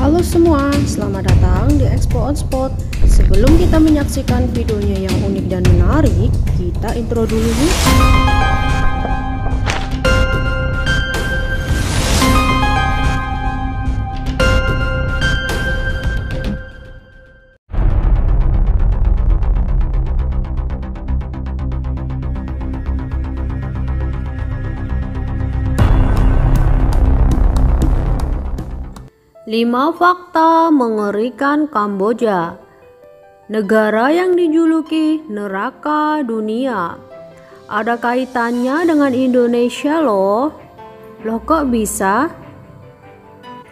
Halo semua, selamat datang di Expo On Spot. Sebelum kita menyaksikan videonya yang unik dan menarik, kita intro dulu yuk. Lima fakta mengerikan Kamboja. Negara yang dijuluki neraka dunia. Ada kaitannya dengan Indonesia loh. Loh kok bisa?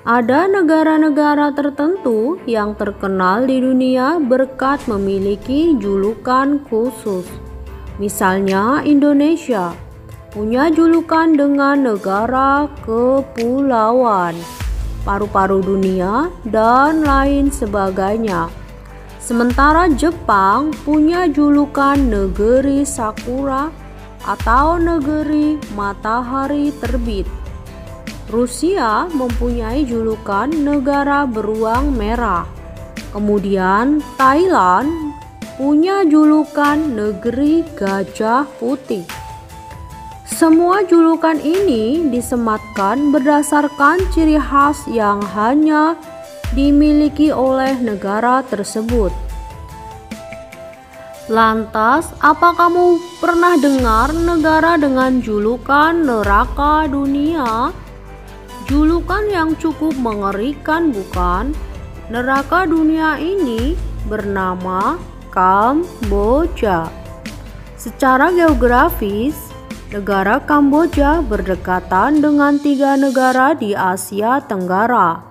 Ada negara-negara tertentu yang terkenal di dunia berkat memiliki julukan khusus. Misalnya Indonesia punya julukan dengan negara kepulauan, paru-paru dunia, dan lain sebagainya. Sementara Jepang punya julukan negeri sakura atau negeri matahari terbit. Rusia mempunyai julukan negara beruang merah. Kemudian Thailand punya julukan negeri gajah putih. Semua julukan ini disematkan berdasarkan ciri khas yang hanya dimiliki oleh negara tersebut. Lantas, apa kamu pernah dengar negara dengan julukan neraka dunia? Julukan yang cukup mengerikan, bukan? Neraka dunia ini bernama Kamboja. Secara geografis, negara Kamboja berdekatan dengan tiga negara di Asia Tenggara,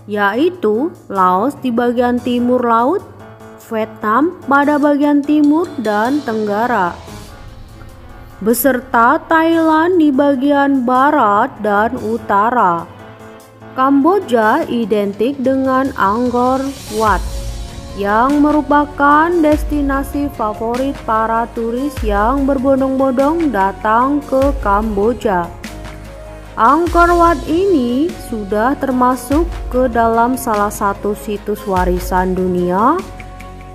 yaitu Laos di bagian timur laut, Vietnam pada bagian timur dan tenggara, beserta Thailand di bagian barat dan utara. Kamboja identik dengan Angkor Wat, yang merupakan destinasi favorit para turis yang berbondong-bondong datang ke Kamboja. Angkor Wat ini sudah termasuk ke dalam salah satu situs warisan dunia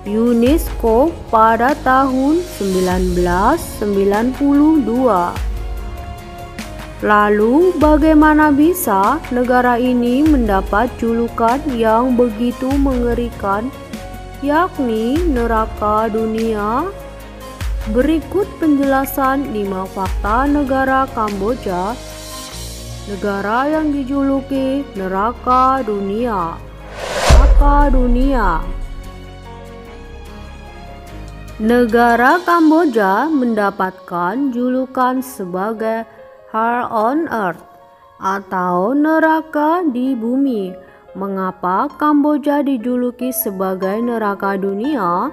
UNESCO pada tahun 1992. Lalu bagaimana bisa negara ini mendapat julukan yang begitu mengerikan, yakni neraka dunia? Berikut penjelasan 5 fakta negara Kamboja, negara yang dijuluki neraka dunia. Neraka dunia. Negara Kamboja mendapatkan julukan sebagai Hell on Earth atau neraka di bumi. Mengapa Kamboja dijuluki sebagai neraka dunia?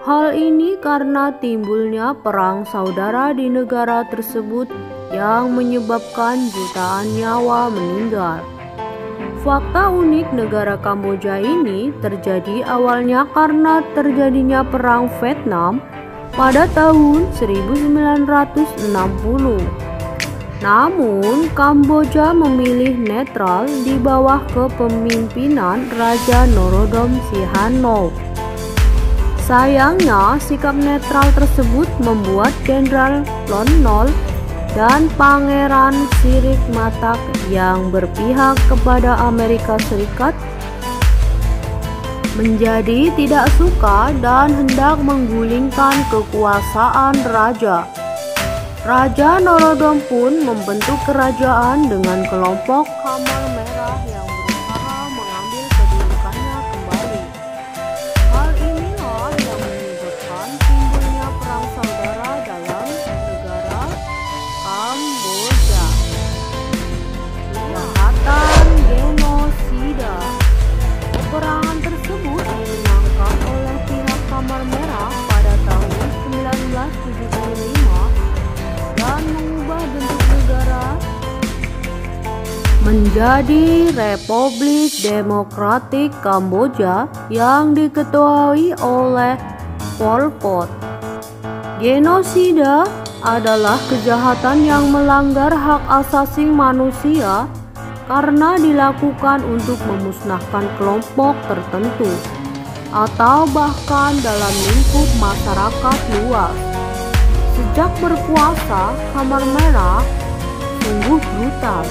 Hal ini karena timbulnya perang saudara di negara tersebut yang menyebabkan jutaan nyawa meninggal. Fakta unik negara Kamboja ini terjadi awalnya karena terjadinya perang Vietnam pada tahun 1960. Namun, Kamboja memilih netral di bawah kepemimpinan Raja Norodom Sihanouk. Sayangnya, sikap netral tersebut membuat Jenderal Lon Nol dan Pangeran Sirik Matak yang berpihak kepada Amerika Serikat menjadi tidak suka dan hendak menggulingkan kekuasaan raja. Raja Norodom pun membentuk kerajaan dengan kelompok Kamar Merah yang berusaha mengambil kedudukannya kembali. Hal inilah yang menyebabkan timbulnya perang saudara dalam negara Kamboja. Kejahatan genosida. Peperangan tersebut dimenangkan oleh pihak Kamar Merah pada tahun 1975 dan mengubah bentuk negara menjadi Republik Demokratik Kamboja yang diketuai oleh Pol Pot. Genosida adalah kejahatan yang melanggar hak asasi manusia karena dilakukan untuk memusnahkan kelompok tertentu atau bahkan dalam lingkup masyarakat luas. Sejak berkuasa, Kamar Merah sungguh brutal.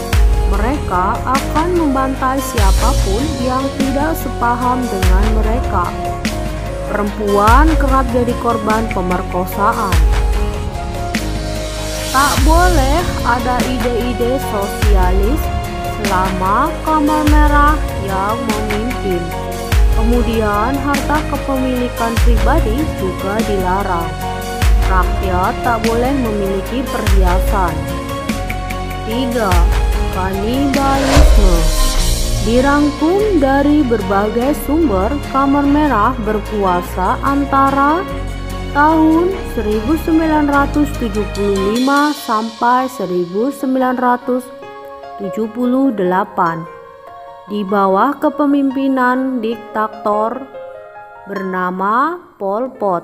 Mereka akan membantai siapapun yang tidak sepaham dengan mereka. Perempuan kerap jadi korban pemerkosaan. Tak boleh ada ide-ide sosialis selama Kamar Merah yang memimpin. Kemudian harta kepemilikan pribadi juga dilarang. Rakyat tak boleh memiliki perhiasan. 3. Kanibalisme. Dirangkum dari berbagai sumber, Kamar Merah berkuasa antara tahun 1975 sampai 1978 di bawah kepemimpinan diktator bernama Pol Pot.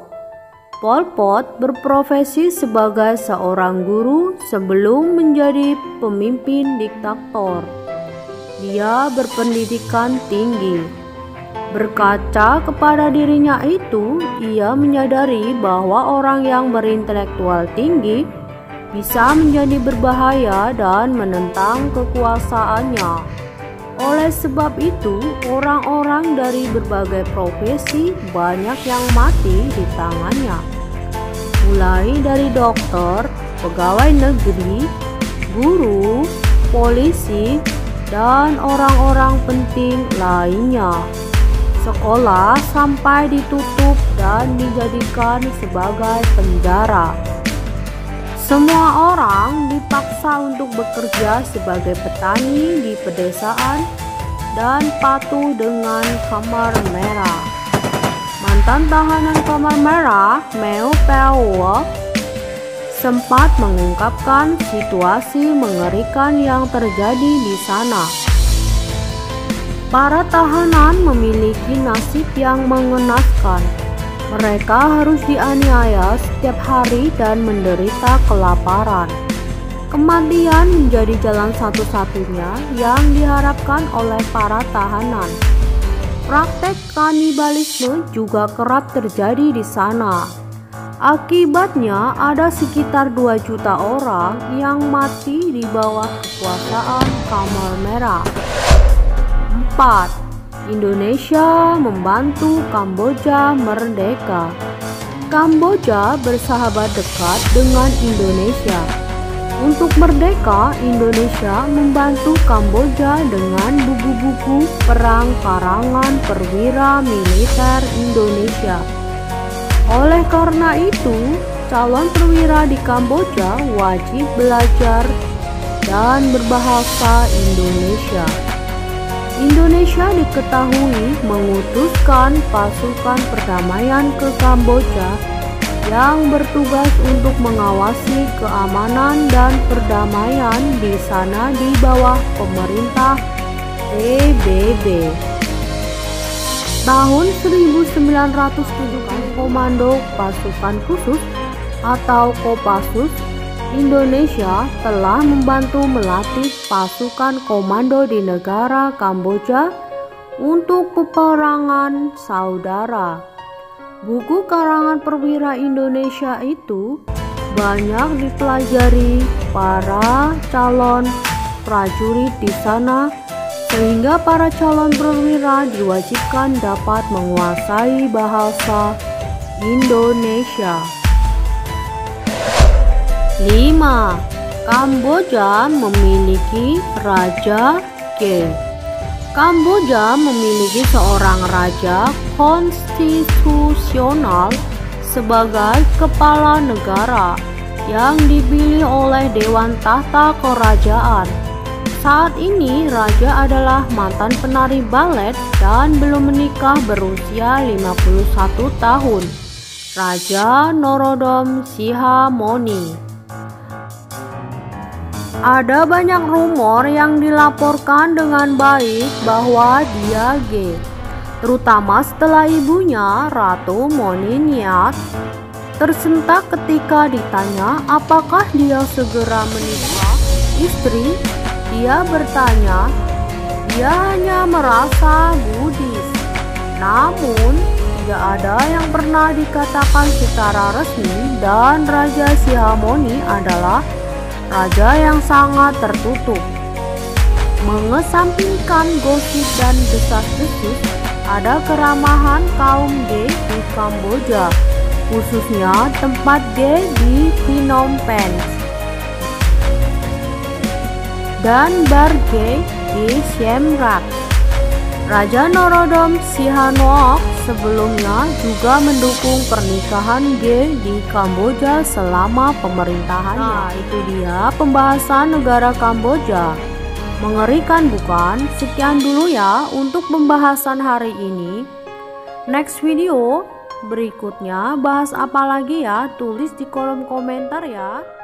Pol Pot berprofesi sebagai seorang guru sebelum menjadi pemimpin diktator. Dia berpendidikan tinggi. Berkaca kepada dirinya itu, ia menyadari bahwa orang yang berintelektual tinggi bisa menjadi berbahaya dan menentang kekuasaannya. Oleh sebab itu, orang-orang dari berbagai profesi banyak yang mati di tangannya. Mulai dari dokter, pegawai negeri, guru, polisi, dan orang-orang penting lainnya. Sekolah sampai ditutup dan dijadikan sebagai penjara. Semua orang dipaksa untuk bekerja sebagai petani di pedesaan dan patuh dengan Kamar Merah. Mantan tahanan Kamar Merah, Meu Pao, sempat mengungkapkan situasi mengerikan yang terjadi di sana. Para tahanan memiliki nasib yang mengenaskan. Mereka harus dianiaya setiap hari dan menderita kelaparan. Kematian menjadi jalan satu-satunya yang diharapkan oleh para tahanan. Praktek kanibalisme juga kerap terjadi di sana. Akibatnya ada sekitar 2 juta orang yang mati di bawah kekuasaan Kamar Merah. 4. Indonesia membantu Kamboja merdeka. Kamboja bersahabat dekat dengan Indonesia. Untuk merdeka, Indonesia membantu Kamboja dengan buku-buku perang karangan perwira militer Indonesia. Oleh karena itu, calon perwira di Kamboja wajib belajar dan berbahasa Indonesia. Indonesia diketahui mengutuskan pasukan perdamaian ke Kamboja yang bertugas untuk mengawasi keamanan dan perdamaian di sana di bawah pemerintah PBB. Tahun 1907, Komando Pasukan Khusus atau Kopassus Indonesia telah membantu melatih pasukan komando di negara Kamboja untuk peperangan saudara. Buku karangan perwira Indonesia itu banyak dipelajari para calon prajurit di sana, sehingga para calon perwira diwajibkan dapat menguasai bahasa Indonesia. 5. Kamboja memiliki Raja G. Kamboja memiliki seorang raja konstitusional sebagai kepala negara yang dipilih oleh Dewan Tahta Kerajaan. Saat ini raja adalah mantan penari balet dan belum menikah berusia 51 tahun. Raja Norodom Sihamoni. Ada banyak rumor yang dilaporkan dengan baik bahwa dia gay, terutama setelah ibunya, Ratu Moniniat, tersentak ketika ditanya apakah dia segera menikah istri Dia bertanya, dia hanya merasa Buddhis. Namun, tidak ada yang pernah dikatakan secara resmi dan Raja Sihamoni adalah raja yang sangat tertutup. Mengesampingkan gosip dan desas-desus, ada keramahan kaum Ge di Kamboja, khususnya tempat Ge di Phnom Penh dan bar Ge di Siem Reap. Raja Norodom Sihanouk sebelumnya juga mendukung pernikahan Ge di Kamboja selama pemerintahannya. Nah, itu dia pembahasan negara Kamboja. Mengerikan bukan? Sekian dulu ya untuk pembahasan hari ini. Next video berikutnya bahas apa lagi ya? Tulis di kolom komentar ya.